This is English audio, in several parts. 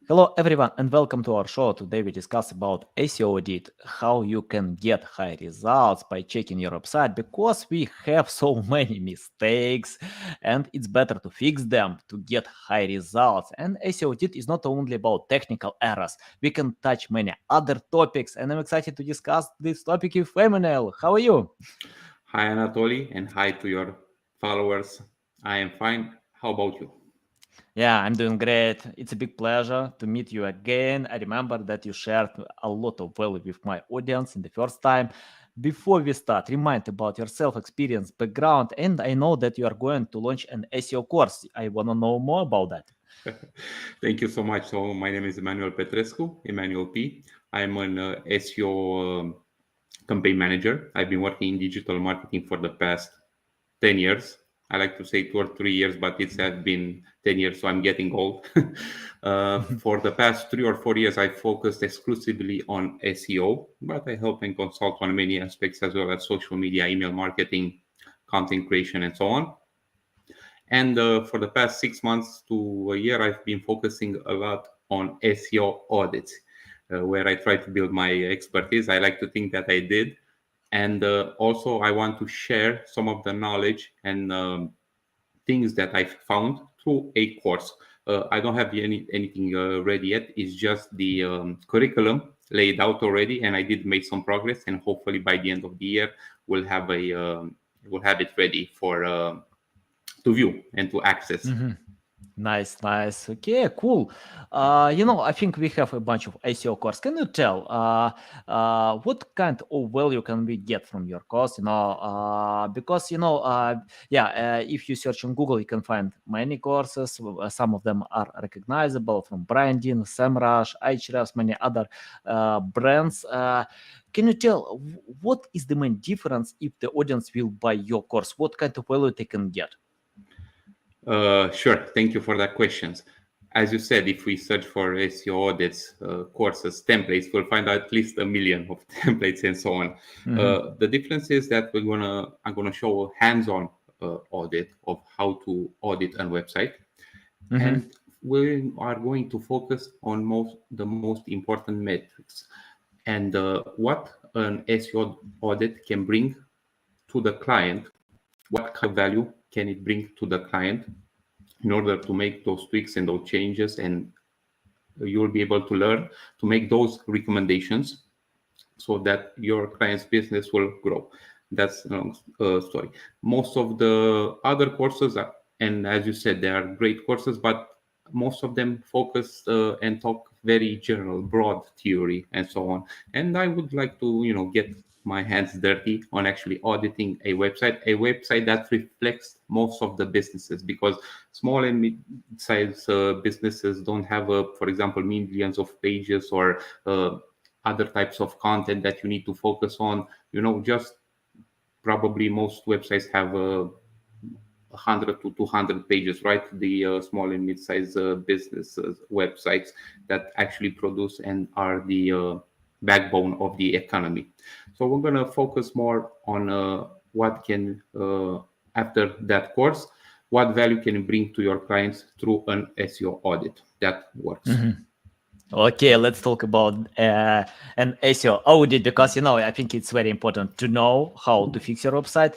Hello everyone and welcome to our show. Today we discuss about SEO audit, how you can get high results by checking your website because we have so many mistakes and it's better to fix them to get high results. And SEO audit is not only about technical errors. We can touch many other topics and I'm excited to discuss this topic with Emanuel. How are you? Hi Anatoly and hi to your followers. I am fine. How about you? Yeah, I'm doing great. It's a big pleasure to meet you again. I remember that you shared a lot of value with my audience in the first time. Before we start, remind about your self-experience, background, and I know that you are going to launch an SEO course. I want to know more about that. Thank you so much. So my name is Emanuel Petrescu, Emanuel P. I'm an SEO campaign manager. I've been working in digital marketing for the past 10 years. I like to say 2 or 3 years, but it's have been 10 years, so I'm getting old. For the past 3 or 4 years, I focused exclusively on SEO, but I help and consult on many aspects as well as social media, email marketing, content creation, and so on. And for the past 6 months to a year, I've been focusing a lot on SEO audits, where I try to build my expertise. I like to think that I did. And also, I want to share some of the knowledge and things that I've found through a course. I don't have anything ready yet. It's just the curriculum laid out already, and I did make some progress. And hopefully, by the end of the year, we'll have it ready for to view and to access. Mhm. Nice, nice. Okay, cool. I think we have a bunch of SEO course. Can you tell what kind of value can we get from your course? Because if you search on Google, you can find many courses. Some of them are recognizable from branding, SEMrush, Ahrefs, many other brands. Can you tell what is the main difference if the audience will buy your course? What kind of value they can get? Sure. Thank you for that questions. As you said, if we search for SEO audits, courses, templates, we'll find at least a million of templates and so on. Mhm. The difference is that I'm gonna show a hands-on audit of how to audit a website, Mhm. and we are going to focus on the most important metrics and what an SEO audit can bring to the client. What kind of value can it bring to the client in order to make those tweaks and those changes, and you'll be able to learn to make those recommendations so that your client's business will grow. That's a long story. Most of the other courses are, and as you said, they are great courses, but most of them focus and talk very general, broad theory and so on. And I would like to, get my hands dirty on actually auditing a website that reflects most of the businesses, because small and mid-sized businesses don't have, for example, millions of pages or other types of content that you need to focus on. Just probably most websites have 100 to 200 pages, right? The small and mid-sized businesses websites that actually produce and are the backbone of the economy. So we're going to focus more on what can, after that course, what value can you bring to your clients through an SEO audit that works. Mhm. Okay, let's talk about an SEO audit because I think it's very important to know how to fix your website.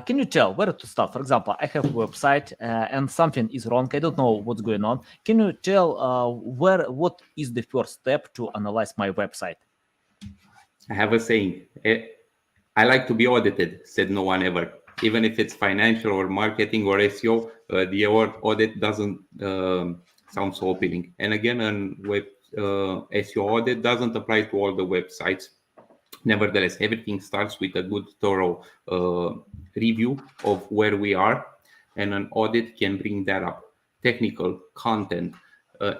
Can you tell where to start? For example, I have a website and something is wrong. I don't know what's going on. Can you tell what is the first step to analyze my website? I have a saying, I like to be audited, said no one ever. Even if it's financial or marketing or SEO, the word audit doesn't sound so appealing. And again, an web SEO audit doesn't apply to all the websites. Nevertheless, everything starts with a good, thorough review of where we are, and an audit can bring that up. Technical, content,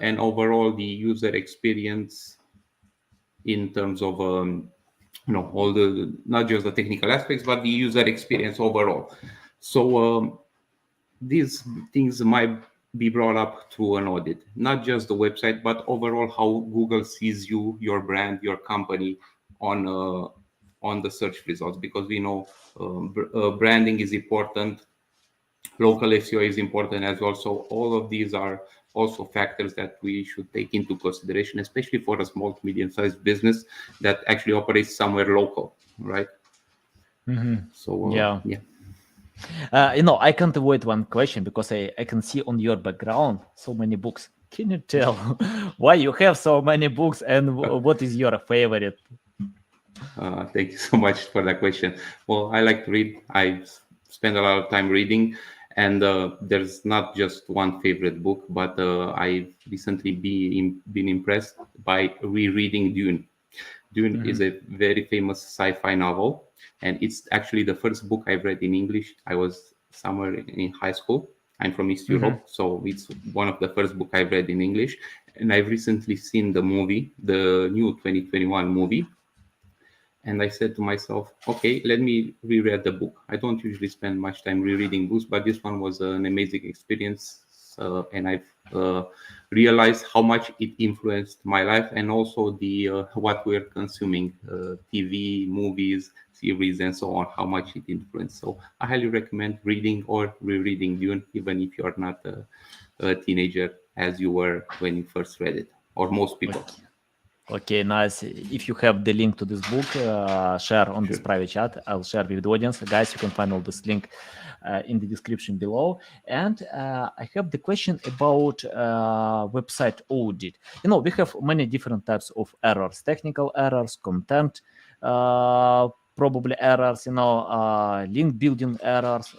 and overall the user experience in terms of all the, not just the technical aspects but the user experience overall. So these things might be brought up through an audit, not just the website but overall how Google sees you, your brand, your company on the search results, because we know branding is important, local SEO is important as well. So all of these are also factors that we should take into consideration, especially for a small to medium-sized business that actually operates somewhere local, right? So Yeah. yeah. I can't avoid one question because I can see on your background so many books. Can you tell why you have so many books and what is your favorite? Thank you so much for that question. Well, I like to read. I spend a lot of time reading, and there's not just one favorite book, but I've recently been impressed by rereading Dune. Dune is a very famous sci-fi novel, and it's actually the first book I've read in English. I was somewhere in high school. I'm from East Europe, so it's one of the first book I've read in English. And I've recently seen the movie, the new 2021 movie, and I said to myself, okay, let me reread the book. I don't usually spend much time rereading books, but this one was an amazing experience. And I've realized how much it influenced my life and also the what we're consuming, TV, movies, series, and so on, how much it influenced. So I highly recommend reading or rereading Dune, even if you're not a teenager as you were when you first read it, or most people. Okay, nice. If you have the link to this book, share on this Sure. private chat. I'll share with the audience. Guys, you can find all this link in the description below. And I have the question about website audit. We have many different types of errors, technical errors, content, probably errors, link building errors,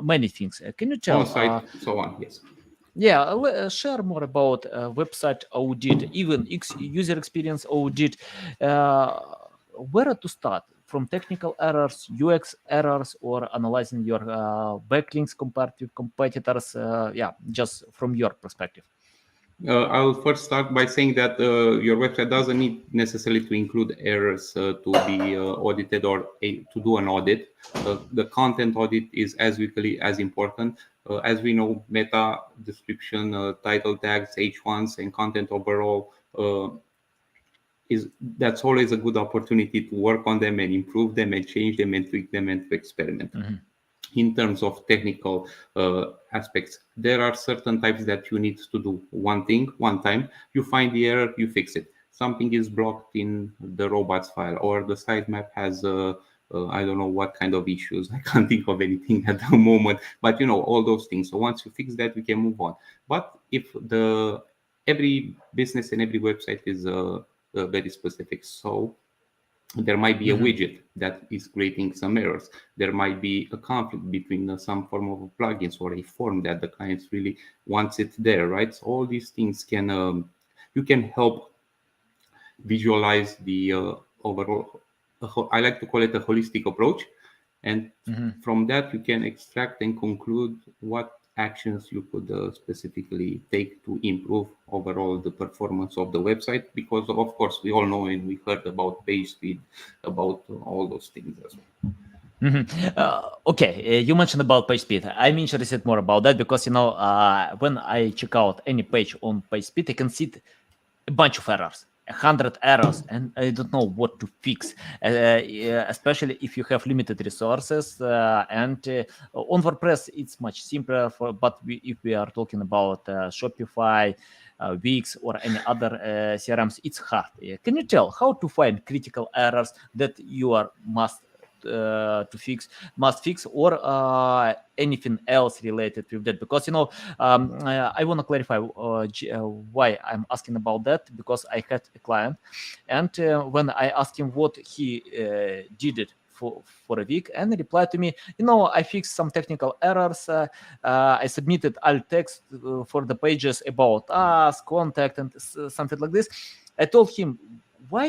many things. Can you tell? On-site, so on, yes. Yeah, share more about website audit, even user experience audit. Uh, where to start? From technical errors, UX errors, or analyzing your backlinks compared to competitors? Yeah, just from your perspective. I'll first start by saying that your website doesn't need necessarily to include errors to be audited or to do an audit. The content audit is as equally as important. As we know, meta description, title tags, H1s, and content overall that's always a good opportunity to work on them and improve them and change them and tweak them and to experiment. In terms of technical aspects, there are certain types that you need to do one thing one time. You find the error, you fix it. Something is blocked in the robots file, or the sitemap has I don't know what kind of issues. I can't think of anything at the moment, but all those things. So once you fix that, we can move on. But if every business and every website is very specific, so there might be a widget that is creating some errors. There might be a conflict between some form of plugins or a form that the client really wants it there, right? So all these things you can help visualize the overall. I like to call it a holistic approach, and from that you can extract and conclude what actions you could specifically take to improve overall the performance of the website, because of course we all know and we heard about page speed, about all those things as well. Okay, you mentioned about page speed. I'm interested more about that because when I check out any page on page speed, I can see a bunch of errors, 100 errors, and I don't know what to fix, especially if you have limited resources. And on WordPress, it's much simpler. But if we are talking about Shopify, Wix, or any other CRMs, it's hard. Can you tell how to find critical errors that you must fix, or anything else related with that? Because I want to clarify why I'm asking about that, because I had a client, and when I asked him what he did it for a week, and he replied to me, I fixed some technical errors. I submitted alt text for the pages about us, contact, and something like this. I told him, why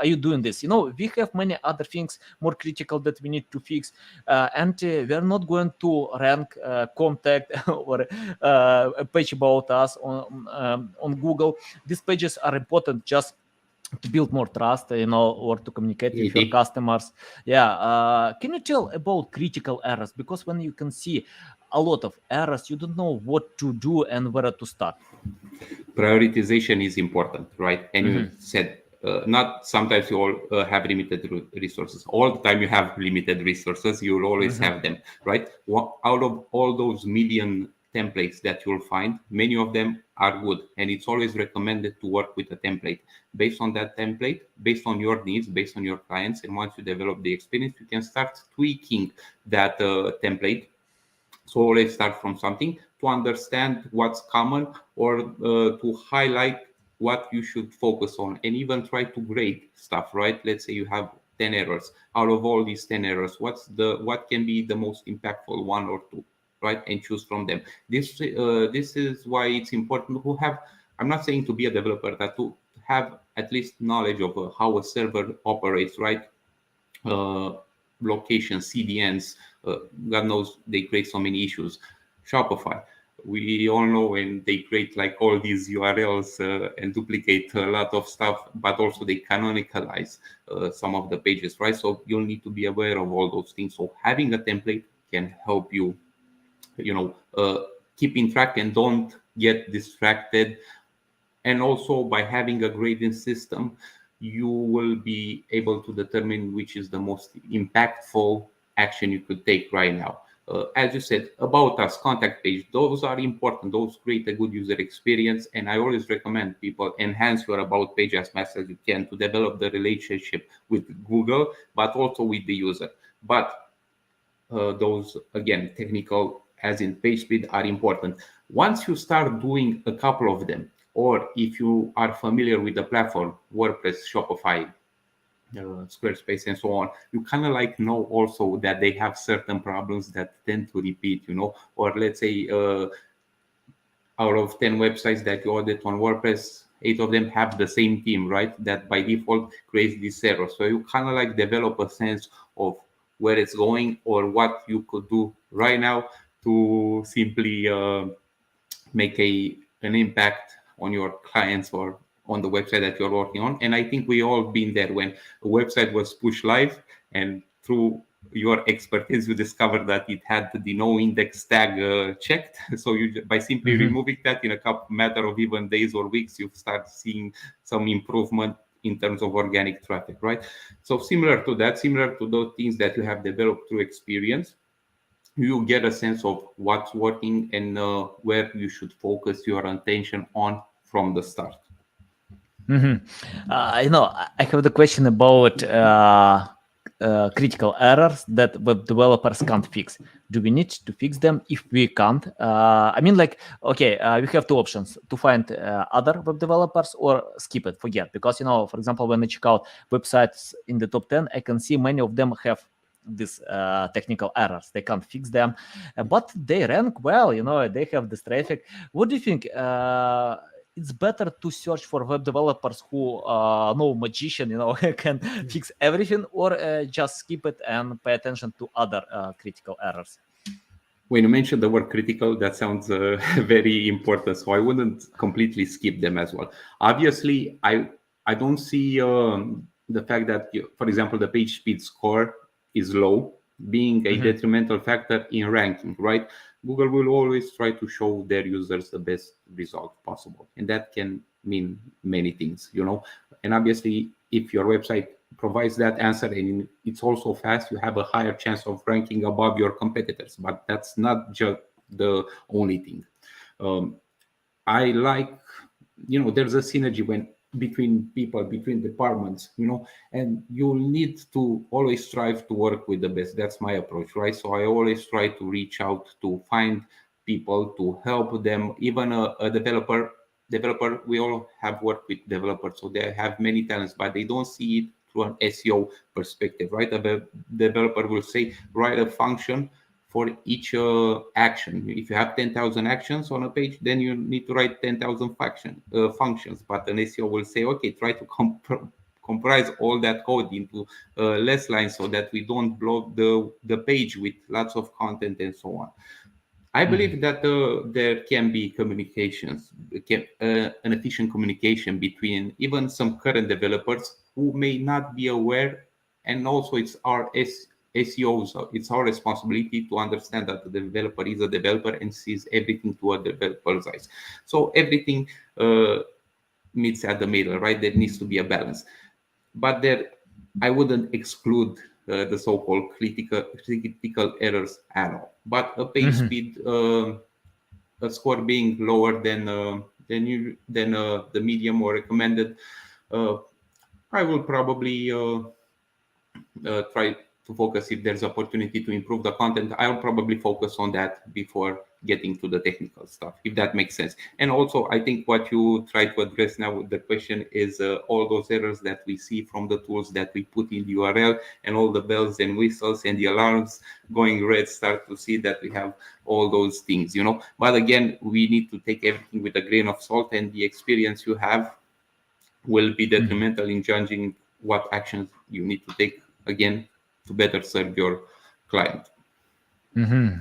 are you doing this? We have many other things more critical that we need to fix, and we are not going to rank contact or a page about us on Google. These pages are important just to build more trust, or to communicate with your customers. Yeah. Can you tell about critical errors? Because when you can see a lot of errors, you don't know what to do and where to start. Prioritization is important, right? And you said not sometimes you all have limited resources. All the time you have limited resources. You will always have them, right? Out of all those million templates that you'll find. Many of them are good, and it's always recommended to work with a template. Based on that template, based on your needs, based on your clients, and once you develop the experience, you can start tweaking that template. So always start from something to understand what's common, or to highlight what you should focus on, and even try to grade stuff, right? Let's say you have 10 errors. Out of all these 10 errors, what can be the most impactful one or two, right? And choose from them. This is why it's important to have, I'm not saying to be a developer, but to have at least knowledge of how a server operates, right? Location, CDNs, God knows they create so many issues. Shopify, we all know when they create like all these URLs and duplicate a lot of stuff, but also they canonicalize some of the pages, right? So you'll need to be aware of all those things. So having a template can help you, keep in track and don't get distracted. And also by having a grading system, you will be able to determine which is the most impactful action you could take right now. As you said, about us, contact page, those are important. Those create a good user experience. And I always recommend people enhance your about page as much as you can to develop the relationship with Google, but also with the user. But those, again, technical as in page speed are important. Once you start doing a couple of them, or if you are familiar with the platform, WordPress, Shopify, Squarespace, and so on, you kind of like know also that they have certain problems that tend to repeat, or let's say out of 10 websites that you audit on WordPress, 8 of them have the same theme, right? That by default creates this error. So you kind of like develop a sense of where it's going or what you could do right now to simply make an impact on your clients or on the website that you're working on. And I think we all been there when a website was pushed live, and through your expertise you discovered that it had the no index tag checked. So you, by simply removing that, in a matter of even days or weeks, you start seeing some improvement in terms of organic traffic, right? So similar to that, similar to those things that you have developed through experience, you get a sense of what's working and where you should focus your attention on from the start. I have the question about critical errors that web developers can't fix. Do we need to fix them? If we can't, we have two options: to find other web developers or skip it, forget. Because for example, when I check out websites in the top 10, I can see many of them have these technical errors. They can't fix them, but they rank well. They have this traffic. What do you think? It's better to search for web developers who no magician, can fix everything, or just skip it and pay attention to other critical errors. When you mentioned the word critical, that sounds very important. So I wouldn't completely skip them as well. Obviously, I don't see the fact that, for example, the page speed score is low being a detrimental factor in ranking, right? Google will always try to show their users the best result possible. And that can mean many things, And obviously, if your website provides that answer and it's also fast, you have a higher chance of ranking above your competitors. But that's not just the only thing. I like, there's a synergy between people, between departments, and you'll need to always strive to work with the best. That's my approach, right? So I always try to reach out to find people to help them. Even a developer, we all have worked with developers, so they have many talents, but they don't see it through an SEO perspective, right? A developer will say, write a function for each action. If you have 10,000 actions on a page, then you need to write 10,000 functions. But an SEO will say, okay, try to comprise all that code into less lines so that we don't block the page with lots of content and so on. I believe that there can be communications, an efficient communication between even some current developers who may not be aware, and also it's our SEOs, it's our responsibility to understand that the developer is a developer and sees everything through a developer's eyes. So everything meets at the middle, right? There needs to be a balance. But I wouldn't exclude the so-called critical errors at all. But a page speed a score being lower than the medium or recommended, I will probably try to focus. If there's opportunity to improve the content, I'll probably focus on that before getting to the technical stuff, if that makes sense. And also, I think what you try to address now with the question is all those errors that we see from the tools that we put in the URL, and all the bells and whistles and the alarms going red, start to see that we have all those things, But again, we need to take everything with a grain of salt, and the experience you have will be detrimental in judging what actions you need to take, again, to better serve your client.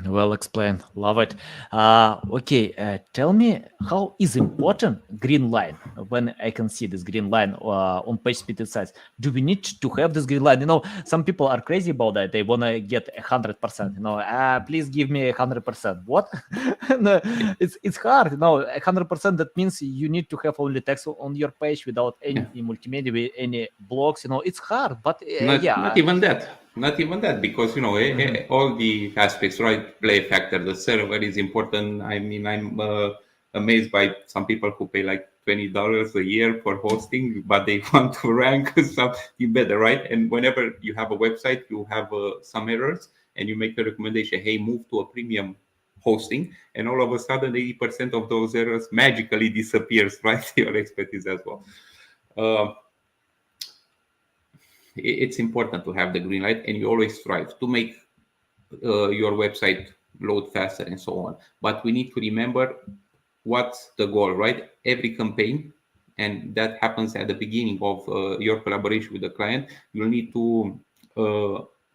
Well explained. Love it. Okay, tell me, how is important green line when I can see this green line on page speed insights? Do we need to have this green line? Some people are crazy about that. They want to get 100%. Please give me 100%. What? No, it's hard. 100%. That means you need to have only text on your page without any multimedia, with any blogs. It's hard, but Not even that, because all the aspects, right, play a factor. The server is important. I mean, I'm amazed by some people who pay like $20 a year for hosting, but they want to rank something better, right? And whenever you have a website, you have some errors, and you make a recommendation, hey, move to a premium hosting, and all of a sudden 80% of those errors magically disappears, right? Your expertise as well. It's important to have the green light, and you always strive to make your website load faster and so on. But we need to remember what's the goal, right? Every campaign, and that happens at the beginning of your collaboration with the client, you'll need to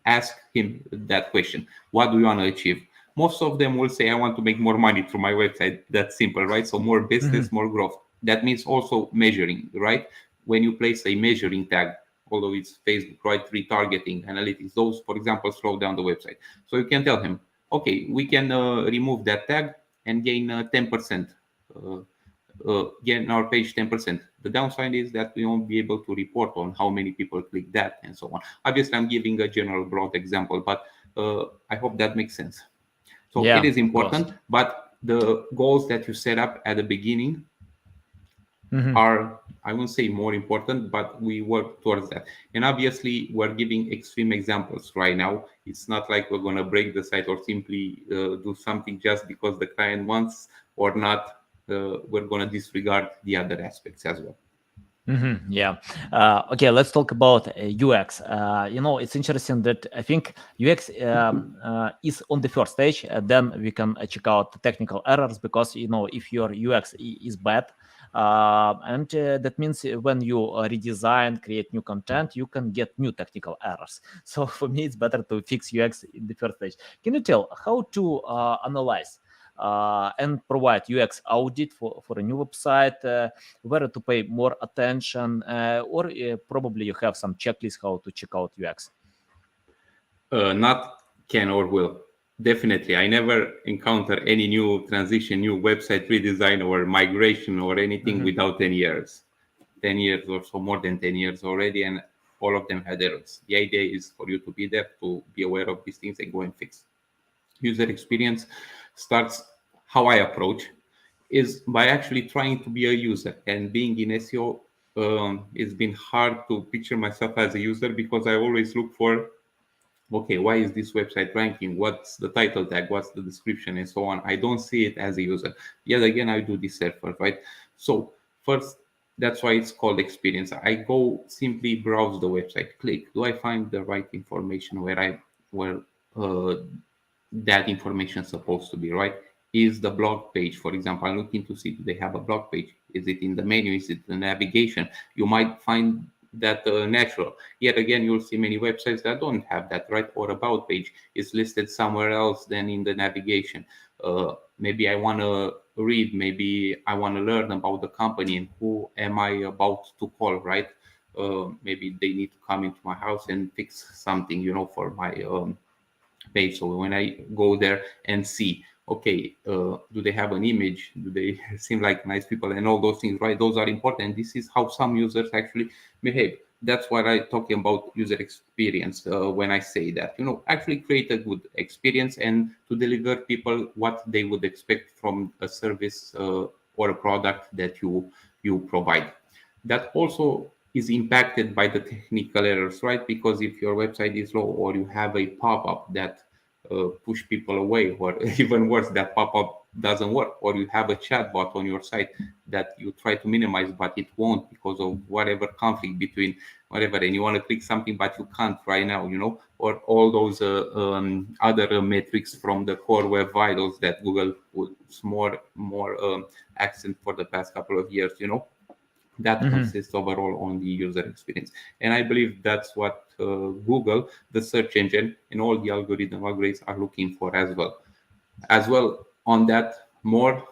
ask him that question. What do you want to achieve? Most of them will say, I want to make more money through my website. That's simple, right? So more business, more growth. That means also measuring, right? When you place a measuring tag, although it's Facebook, right? Retargeting, analytics, those, for example, slow down the website. So you can tell him, okay, we can remove that tag and gain 10%. Gain our page 10%. The downside is that we won't be able to report on how many people click that and so on. Obviously, I'm giving a general broad example, but I hope that makes sense. So it is important, but the goals that you set up at the beginning are, I won't say more important, but we work towards that. And obviously, we're giving extreme examples right now. It's not like we're going to break the site or simply do something just because the client wants or not. We're going to disregard the other aspects as well. Yeah. Okay, let's talk about UX. It's interesting that I think UX is on the first stage. Then we can check out the technical errors, because if your UX is bad, and that means when you redesign, create new content, you can get new technical errors. So for me, it's better to fix UX in the first stage. Can you tell how to analyze and provide UX audit for a new website, where to pay more attention, or probably you have some checklist how to check out UX? Not can or will. Definitely. I never encounter any new transition, new website redesign or migration or anything without 10 years. 10 years or so, more than 10 years already, and all of them had errors. The idea is for you to be there, to be aware of these things and go and fix. User experience starts, how I approach is by actually trying to be a user. And being in SEO, it's been hard to picture myself as a user, because I always look for, okay, why is this website ranking? What's the title tag? What's the description? And so on. I don't see it as a user. Yet again, I do this effort, right? So first, that's why it's called experience. I go simply browse the website, click. Do I find the right information where that information is supposed to be, right? Is the blog page, for example, I'm looking to see, do they have a blog page? Is it in the menu? Is it the navigation? You might find that natural. Yet again, you'll see many websites that don't have that, right? Or about page is listed somewhere else than in the navigation. Maybe I want to read, maybe I want to learn about the company and who am I about to call, right? Maybe they need to come into my house and fix something, for my page. So when I go there and see, okay, do they have an image? Do they seem like nice people? And all those things, right? Those are important. This is how some users actually behave. that's what I'm talking about user experience when I say that, actually create a good experience and to deliver people what they would expect from a service or a product that you provide. That also is impacted by the technical errors, right? Because if your website is low or you have a pop-up that push people away, or even worse, that pop-up doesn't work, or you have a chatbot on your site that you try to minimize but it won't because of whatever conflict between whatever, and you want to click something but you can't right now, or all those other metrics from the core web vitals that Google puts more accent for the past couple of years, that consists overall on the user experience. And I believe that's what Google, the search engine, and all the algorithm upgrades are looking for as well. On that, more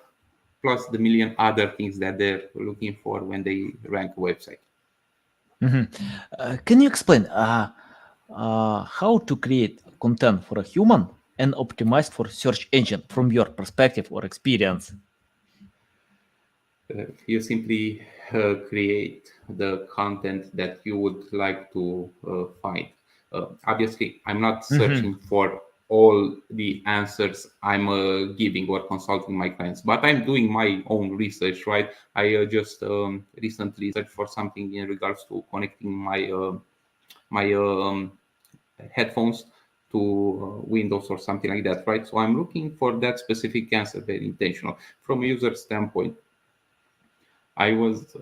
plus the million other things that they're looking for when they rank a website. Can you explain how to create content for a human and optimized for search engine from your perspective or experience? You simply create the content that you would like to find. Obviously, I'm not searching for all the answers I'm giving or consulting my clients, but I'm doing my own research, right? I just recently searched for something in regards to connecting my headphones to Windows or something like that, right? So I'm looking for that specific answer, very intentional. From a user standpoint, I was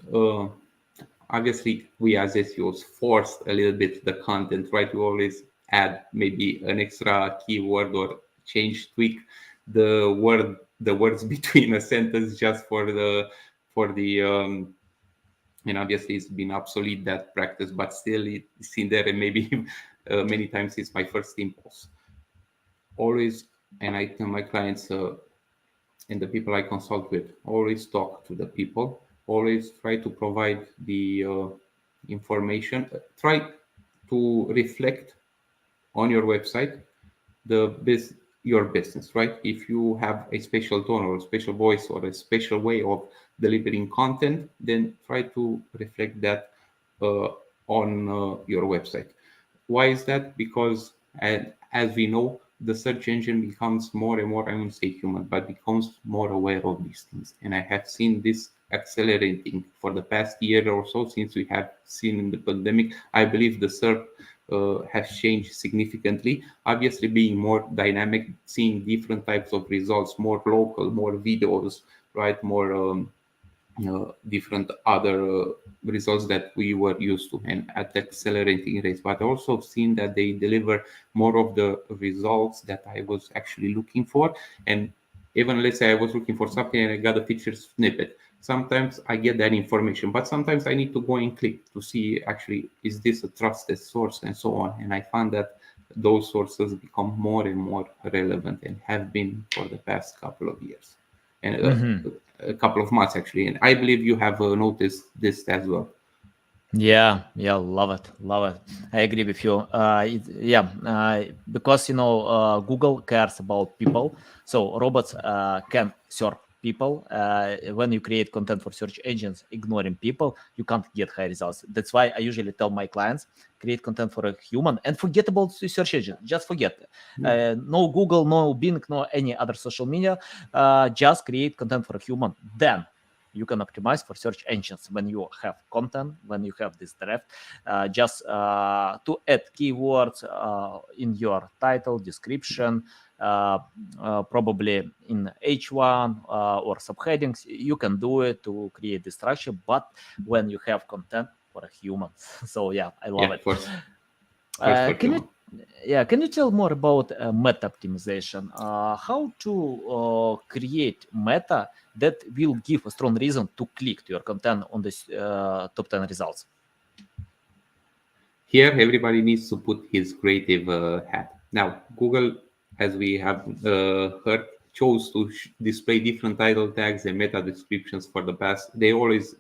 obviously, we as SEOs forced a little bit the content, right? We always add maybe an extra keyword or tweak the words between a sentence just for the and obviously it's been obsolete, that practice, but still it's in there, and maybe many times it's my first impulse. Always, and I tell my clients and the people I consult with, always talk to the people, always try to provide the information, try to reflect on your website your business, right? If you have a special tone or a special voice or a special way of delivering content, then try to reflect that on your website. Why is that? Because as we know, the search engine becomes more and more, I won't say human, but becomes more aware of these things. And I have seen this accelerating for the past year or so since we have seen in the pandemic. I believe the SERP has changed significantly, obviously being more dynamic, seeing different types of results, more local, more videos, right? More different other results that we were used to, and at accelerating rates. But also seen that they deliver more of the results that I was actually looking for. And even let's say I was looking for something and I got a feature snippet. Sometimes I get that information, but sometimes I need to go and click to see actually, is this a trusted source and so on. And I found that those sources become more and more relevant and have been for the past couple of years. And a couple of months actually, and I believe you have noticed this as well. Yeah, love it, love it. I agree with you. Because Google cares about people, so robots can serve people. When you create content for search engines, ignoring people, you can't get high results. That's why I usually tell my clients, create content for a human and forget about the search engine. Just forget. No Google, no Bing, no any other social media. Just create content for a human. Then you can optimize for search engines when you have content, when you have this draft, just to add keywords in your title, description, probably in H1 or subheadings. You can do it to create the structure, but when you have content for a human. So yeah, I love it. First Can you tell more about meta optimization? How to create meta that will give a strong reason to click to your content on this top 10 results? Here, everybody needs to put his creative hat. Now, Google, as we have heard, chose to display different title tags and meta descriptions for the past. They always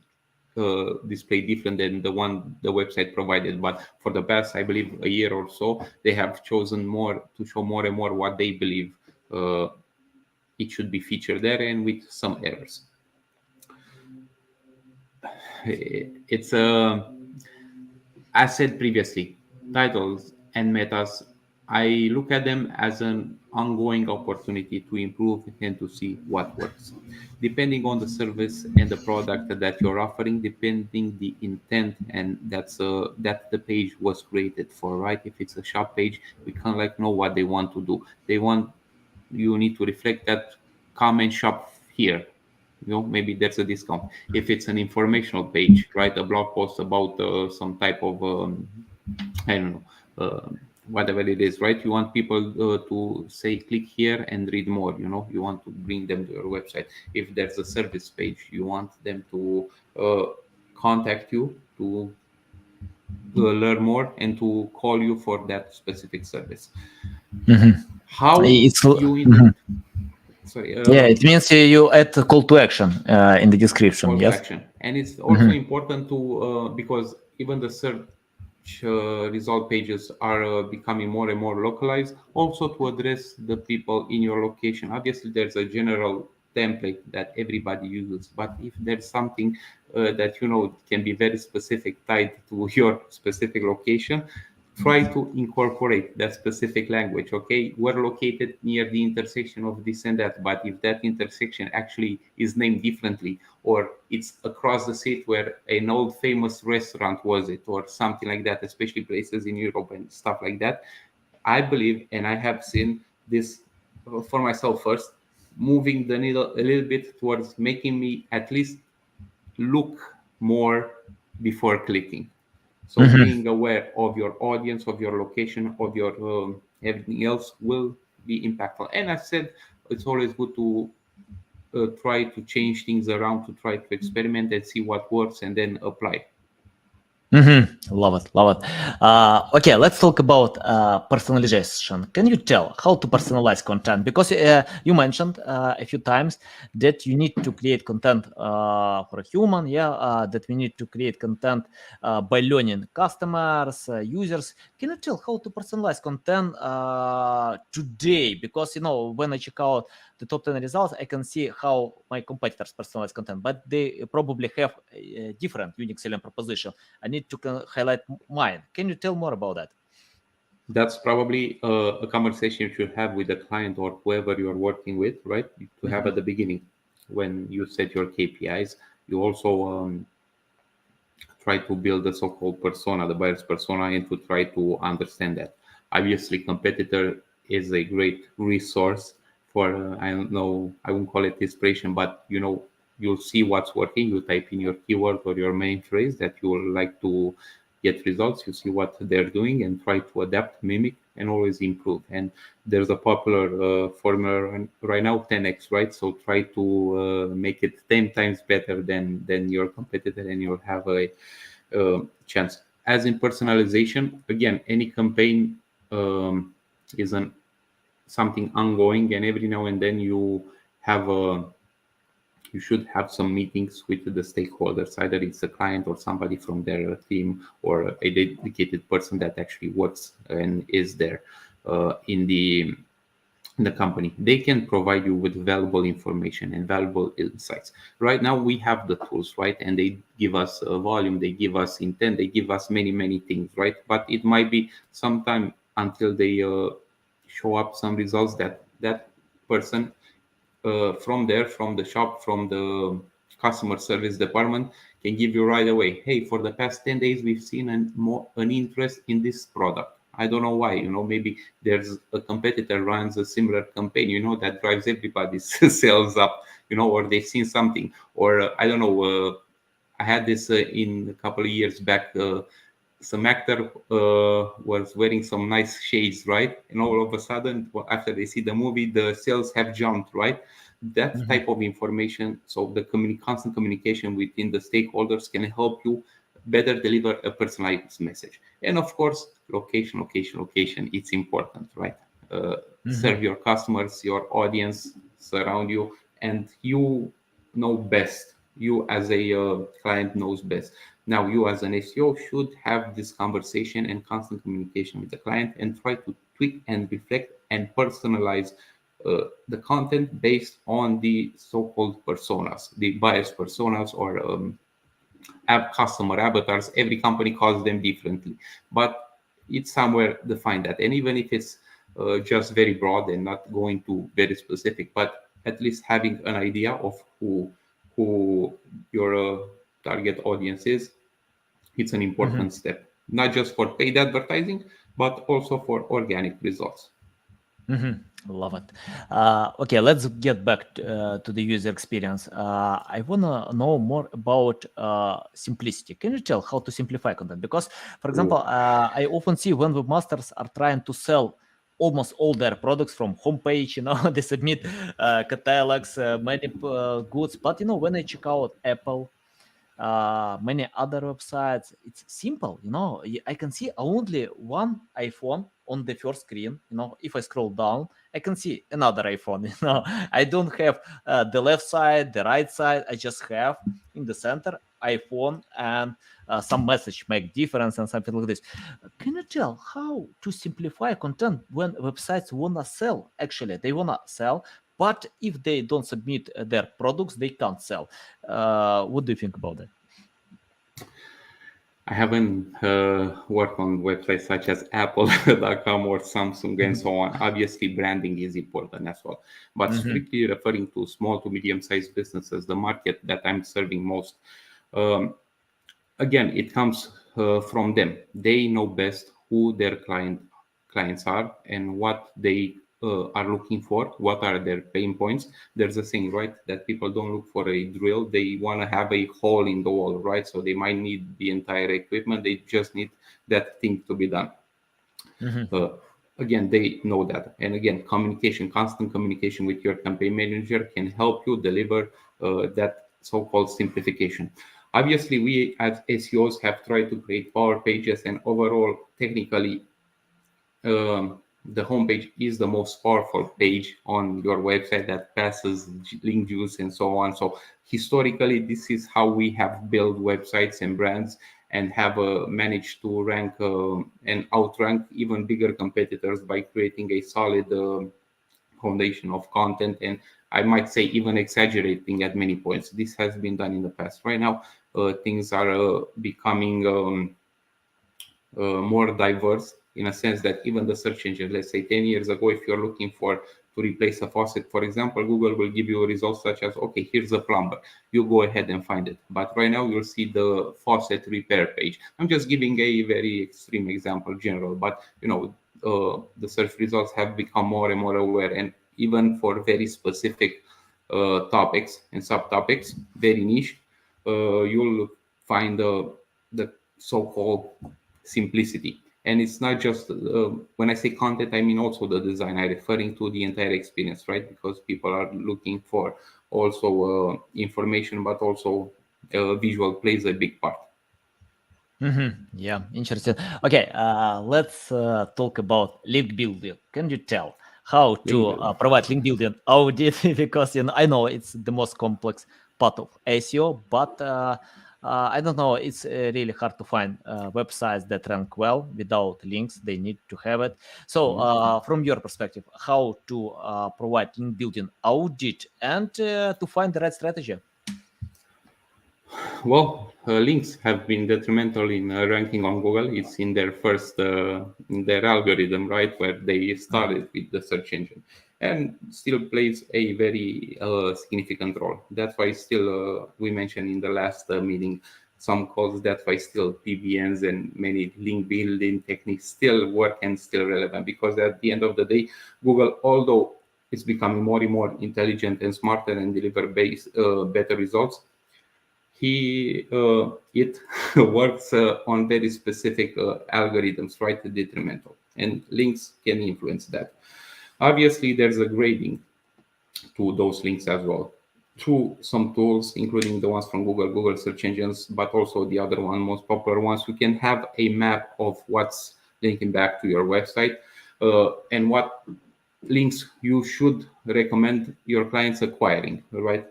display different than the one the website provided, but for the past, I believe, a year or so, they have chosen more to show more and more what they believe it should be featured there, and with some errors. It's as said previously, titles and metas, I look at them as an ongoing opportunity to improve and to see what works. Depending on the service and the product that you're offering, depending the intent, and that the page was created for, right? If it's a shop page, we kind of like know what they want to do. They want you need to reflect that, come and shop here, maybe that's a discount. If it's an informational page, write a blog post about some type of I don't know, whatever it is, right? You want people to say click here and read more, you want to bring them to your website. If there's a service page, you want them to contact you to learn more and to call you for that specific service. How It's you in sorry yeah, it means you add a call to action in the description. call to Yes. action. And it's also important to because even the search result pages are becoming more and more localized, also to address the people in your location. Obviously there's a general template that everybody uses, but if there's something that can be very specific, tied to your specific location, try to incorporate that specific language. Okay, we're located near the intersection of this and that, but if that intersection actually is named differently, or it's across the street where an old famous restaurant was, it or something like that, especially places in Europe and stuff like that, I believe, and I have seen this for myself first, moving the needle a little bit towards making me at least look more before clicking. So being aware of your audience, of your location, of your everything else will be impactful. And I said it's always good to try to change things around, to try to experiment and see what works, and then apply. Love it, love it. Okay, let's talk about personalization. Can you tell how to personalize content? Because you mentioned a few times that you need to create content for a human, that we need to create content by learning customers, users. Can you tell how to personalize content today? Because, when I check out the top 10 results, I can see how my competitors personalize content, but they probably have a different unique selling proposition. I need to highlight mine. Can you tell more about that? That's probably a conversation you should have with the client or whoever you're working with, right? To have at the beginning when you set your KPIs. You also try to build a so-called persona, the buyer's persona, and to try to understand that. Obviously, competitor is a great resource for I don't know, I won't call it inspiration, but you'll see what's working. You type in your keyword or your main phrase that you would like to get results. You see what they're doing and try to adapt, mimic, and always improve. And there's a popular formula right now, 10x, right? So try to make it 10 times better than your competitor, and you'll have a chance. As in personalization, again, any campaign is something ongoing, and every now and then you should have some meetings with the stakeholders. Either it's a client or somebody from their team, or a dedicated person that actually works and is there in the company. They can provide you with valuable information and valuable insights. Right now we have the tools, right? And they give us volume, they give us intent, they give us many things, right? But it might be some time until they show up some results that person from the shop, from the customer service department, can give you right away. Hey, for the past 10 days we've seen an interest in this product. I don't know why. Maybe there's a competitor runs a similar campaign, that drives everybody's sales up, or they've seen something. Or I don't know, I had this in a couple of years back. Some actor was wearing some nice shades, right? And all of a sudden, after they see the movie, the sales have jumped, right? That type of information. So the constant communication within the stakeholders can help you better deliver a personalized message. And of course, location. It's important, right? Serve your customers, your audience surround you, and you know best. You as a client knows best. Now you as an SEO should have this conversation and constant communication with the client, and try to tweak and reflect and personalize the content based on the so-called personas, the buyers personas, or customer avatars. Every company calls them differently, but it's somewhere defined that. And even if it's just very broad and not going to very specific, but at least having an idea of who your target audience is, it's an important step, not just for paid advertising, but also for organic results. Love it. Okay, let's get back to the user experience. I want to know more about simplicity. Can you tell how to simplify content? Because, for example, I often see when webmasters are trying to sell almost all their products from homepage, they submit catalogs, many goods. But, when I check out Apple, many other websites, it's simple. I can see only one iPhone on the first screen. If I scroll down, I can see another iPhone. I don't have the left side, the right side. I just have in the center iPhone, and some message make difference and something like this. Can you tell how to simplify content when websites wanna sell? Actually, they wanna sell, but if they don't submit their products, they can't sell. What do you think about that? I haven't worked on websites such as Apple.com or Samsung and so on. Obviously, branding is important as well. But strictly referring to small to medium-sized businesses, the market that I'm serving most, again, it comes from them. They know best who their clients are and what they are looking for, what are their pain points. There's a saying, right, that people don't look for a drill, they want to have a hole in the wall, right? So they might need the entire equipment, they just need that thing to be done. Again, they know that. And again, communication, constant communication with your campaign manager can help you deliver that so-called simplification. Obviously, we as SEOs have tried to create power pages, and overall, technically, the homepage is the most powerful page on your website that passes link juice and so on. So historically, this is how we have built websites and brands and have managed to rank and outrank even bigger competitors by creating a solid foundation of content, and I might say even exaggerating at many points. This has been done in the past. Right now, things are becoming more diverse in a sense that even the search engine, let's say 10 years ago, if you're looking to replace a faucet, for example, Google will give you results such as, okay, here's a plumber. You go ahead and find it. But right now you'll see the faucet repair page. I'm just giving a very extreme example, general, but the search results have become more and more aware, and even for very specific topics and subtopics, very niche, you'll find the so-called simplicity. And it's not just when I say content, I mean also the design. I'm referring to the entire experience, right? Because people are looking for also information, but also visual plays a big part. Yeah, interesting. Okay, let's talk about link building. Can you tell how Link to building. provide link building audit? Because I know it's the most complex part of SEO, but I don't know. It's really hard to find websites that rank well without links. They need to have it. So, from your perspective, how to provide link building audit and to find the right strategy? Well, links have been detrimental in ranking on Google. It's in their first, in their algorithm, right, where they started with the search engine, and still plays a very significant role. That's why still we mentioned in the last meeting some calls. That's why still PBNs and many link building techniques still work and still relevant, because at the end of the day, Google, although it's becoming more and more intelligent and smarter and deliver better results, it works on very specific algorithms, right? Detrimental, and links can influence that. Obviously, there's a grading to those links as well through some tools, including the ones from Google search engines, but also the other one, most popular ones. You can have a map of what's linking back to your website and what links you should recommend your clients acquiring, right?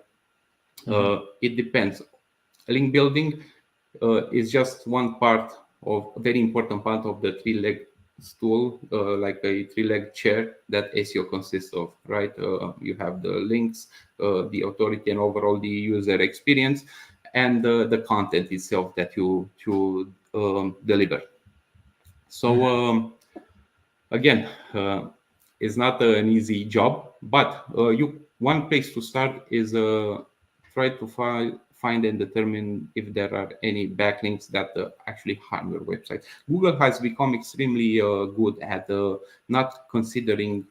It depends. Link building is just one part of a very important part of the three-leg stool, like a three-leg chair that SEO consists of, right? You have the links, the authority, and overall the user experience. and the content itself that you deliver. So again, it's not an easy job, but one place to start is try to find and determine if there are any backlinks that actually harm your website. Google has become extremely good at not considering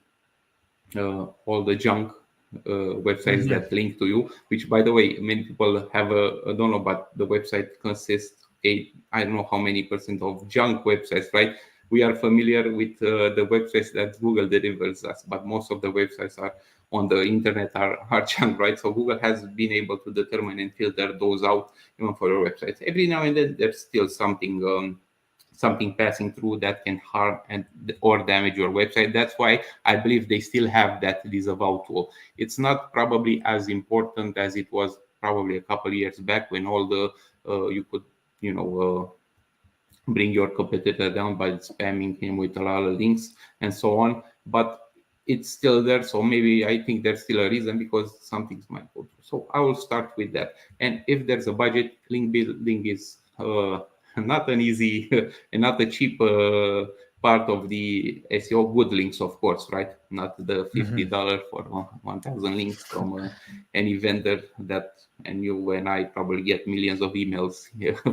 all the junk websites that link to you, which, by the way, many people have I don't know, but the website consists I don't know how many percent of junk websites, right? We are familiar with the websites that Google delivers us, but most of the websites are on the internet are junk, right? So Google has been able to determine and filter those out even for your websites. Every now and then there's still something passing through that can harm or damage your website. That's why I believe they still have that disavow tool. It's not probably as important as it was probably a couple of years back, when all the you could bring your competitor down by spamming him with a lot of links and so on, but it's still there. So maybe I think there's still a reason, because some things might go through. So I will start with that. And if there's a budget, link building is not an easy and not a cheap part of the SEO. Good links, of course, right? Not the $50 for 1,000 links from any vendor that, and you and I probably get millions of emails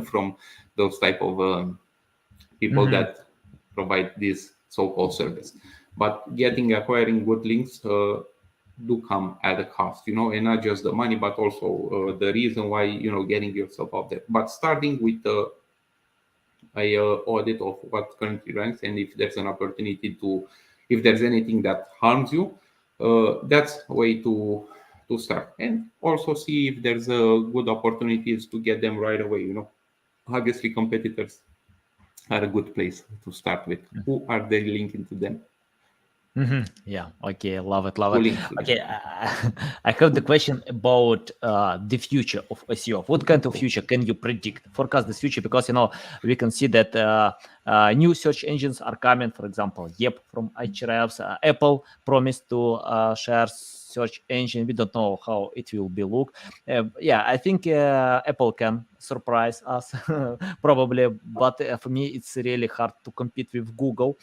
from those type of people that provide this so-called service. But acquiring good links do come at a cost, and not just the money, but also the reason why, getting yourself out there. But starting with a audit of what currently ranks, and if there's an opportunity if there's anything that harms you, that's a way to start. And also see if there's good opportunities to get them right away. Obviously competitors are a good place to start with. Who are they linking to them? Yeah. Okay. Love it. Who links to them? Okay. I have the question about the future of SEO. What kind of future can you forecast this future? Because we can see that new search engines are coming. For example, Yep from Ahrefs, Apple promised to share search engine. We don't know how it will be look. I think Apple can surprise us probably, but for me it's really hard to compete with Google,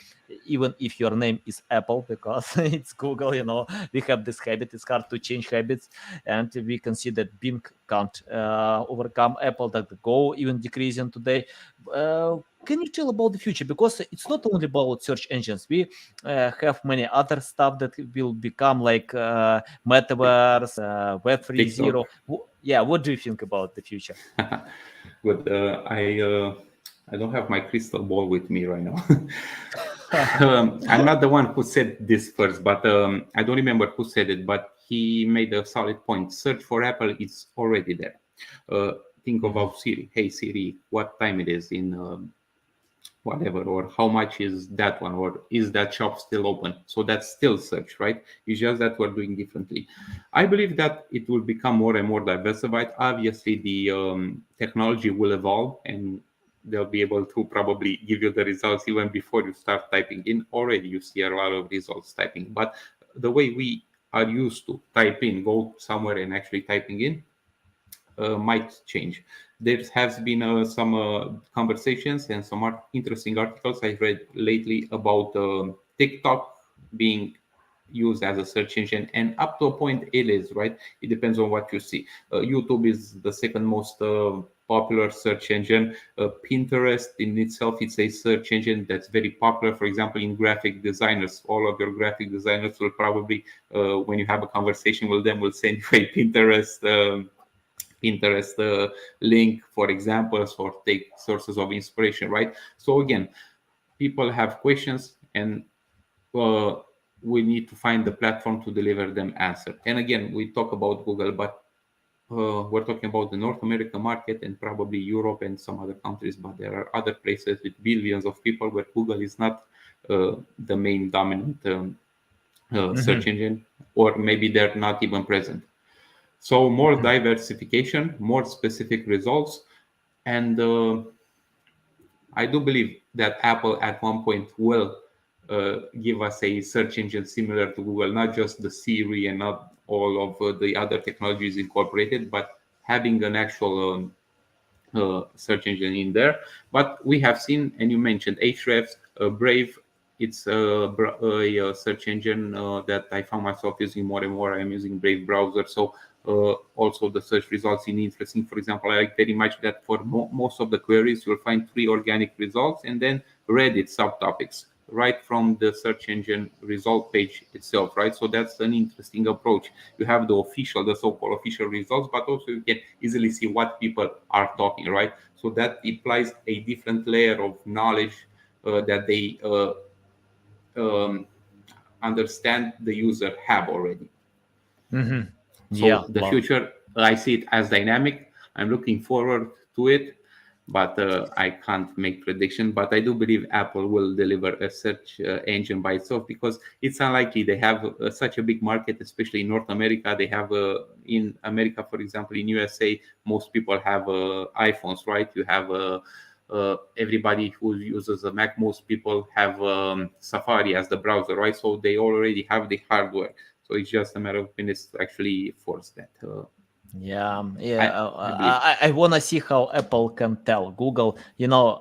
even if your name is Apple, because it's Google. We have this habit. It's hard to change habits, and we can see that Bing can't overcome Apple. That Go even decreasing today. Can you tell about the future? Because it's not only about search engines. We have many other stuff that will become like metaverse, Web 3.0. What do you think about the future? Good. I don't have my crystal ball with me right now. I'm not the one who said this first, but I don't remember who said it, but he made a solid point. Search for Apple is already there. Think about Siri. Hey Siri, what time it is in whatever, or how much is that one, or is that shop still open? So that's still search, right? It's just that we're doing differently. I believe that it will become more and more diversified. Obviously, the technology will evolve, and they'll be able to probably give you the results even before you start typing in. Already you see a lot of results typing, but the way we are used to type in, go somewhere and actually typing in, might change. There has been some conversations and some interesting articles I read lately about TikTok being used as a search engine, and up to a point it is, right? It depends on what you see. YouTube is the second most popular search engine. Pinterest in itself, it's a search engine that's very popular. For example, in graphic designers, all of your graphic designers will probably, when you have a conversation with them, will send you a Pinterest link for examples, or take sources of inspiration, right? So again, people have questions, and we need to find the platform to deliver them answer. And again, we talk about Google, but we're talking about the North American market and probably Europe and some other countries, but there are other places with billions of people where Google is not the main dominant search engine, or maybe they're not even present. So more diversification, more specific results. And I do believe that Apple at one point will give us a search engine similar to Google, not just the Siri and not all of the other technologies incorporated, but having an actual search engine in there. But we have seen, and you mentioned Ahrefs, Brave. It's a search engine that I found myself using more and more. I'm using Brave browser, so also the search results in interesting. For example, I like very much that for most of the queries you'll find three organic results and then Reddit subtopics right from the search engine result page itself, right? So that's an interesting approach. You have the official, the so-called official results, but also you can easily see what people are talking, right? So that implies a different layer of knowledge that they um, understand the user have already. Mm-hmm. Yeah, So the love. future, I see it as dynamic. I'm looking forward to it, but I can't make prediction. But I do believe Apple will deliver a search engine by itself because it's unlikely. They have such a big market, especially in North America. They have in America, for example, in USA, most people have iPhones, right? You have everybody who uses a Mac. Most people have Safari as the browser, right? So they already have the hardware. So it's just a matter of minutes to actually force that. Yeah, yeah. I I believe. I wanna see how Apple can tell Google,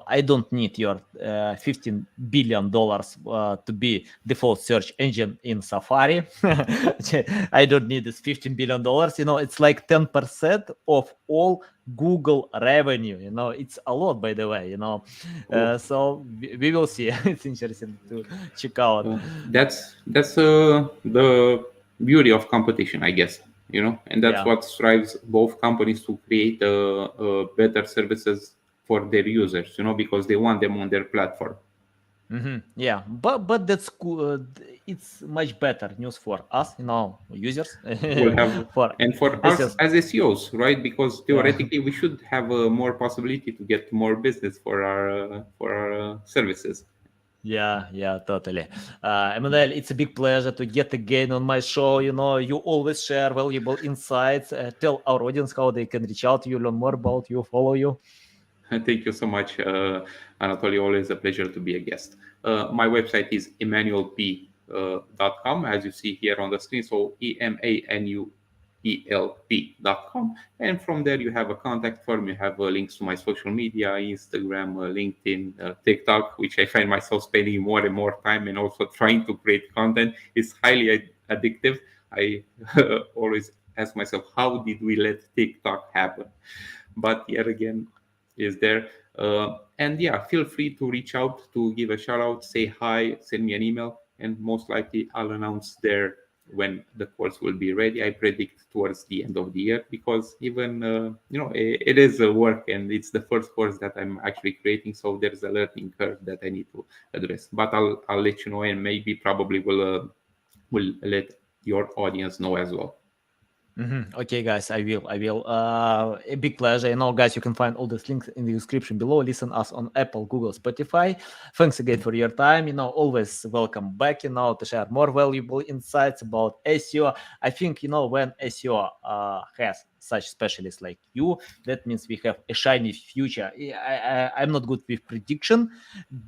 I don't need your $15 billion to be default search engine in Safari. I don't need this $15 billion. It's like 10% of all Google revenue. It's a lot, by the way. Oh, So we will see. It's interesting to check out. that's the beauty of competition, I guess. And that's Yeah. what drives both companies to create better services for their users. Because they want them on their platform. Yeah, but that's cool. It's much better news for us, users, We'll have for and for us SEOs. as SEOs, right? Because Yeah, theoretically we should have more possibility to get more business for our services. yeah, totally. Emanuel, it's a big pleasure to get again on my show. You always share valuable insights. Tell our audience how they can reach out to you, learn more about you, follow you. Thank you so much, Anatoly. Always a pleasure to be a guest. My website is emmanuelp.com, as you see here on the screen. So emanuelp.com. And from there, you have a contact form. You have links to my social media, Instagram, LinkedIn, TikTok, which I find myself spending more and more time and also trying to create content. It's highly addictive. I always ask myself, how did we let TikTok happen? But yet again, is there. And yeah, feel free to reach out, to give a shout out, say hi, send me an email, and most likely I'll announce there when the course will be ready. I predict towards the end of the year because even it is a work and it's the first course that I'm actually creating, so there's a learning curve that I need to address. But I'll let you know, and maybe probably will let your audience know as well. Okay, guys, I will. I will. A big pleasure. Guys, you can find all these links in the description below. Listen us on Apple, Google, Spotify. Thanks again for your time. Always welcome back. To share more valuable insights about SEO. I think when SEO has such specialists like you, that means we have a shiny future. I'm not good with prediction,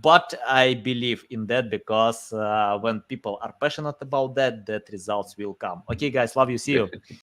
but I believe in that because when people are passionate about that, that results will come. Okay, guys, love you. See you. Definitely.